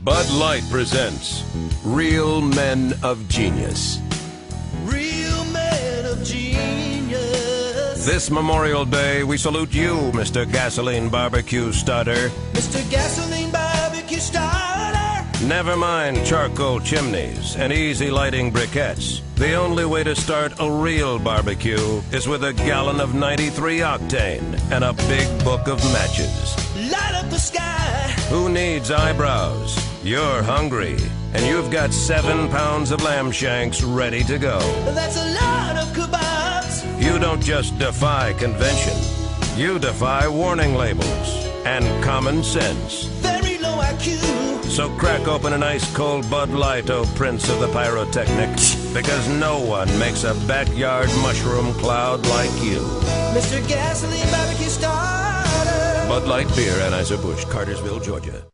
Bud Light presents Real Men of Genius. Real men of genius. This Memorial Day, we salute you, Mr. Gasoline Bbq Starter. Mr. Gasoline Bbq Starter. Never mind charcoal chimneys and easy lighting briquettes. The only way to start a real barbecue is with a gallon of 93 octane and a big book of matches. Light up the sky. Who needs eyebrows? You're hungry, and you've got 7 pounds of lamb shanks ready to go. That's a lot of kebabs. You don't just defy convention. You defy warning labels and common sense. Very low IQ. So crack open an ice-cold Bud Light, oh Prince of the Pyrotechnics, because no one makes a backyard mushroom cloud like you. Mr. Gasoline Bbq Starter. Bud Light Beer, Anheuser-Busch, Cartersville, Georgia.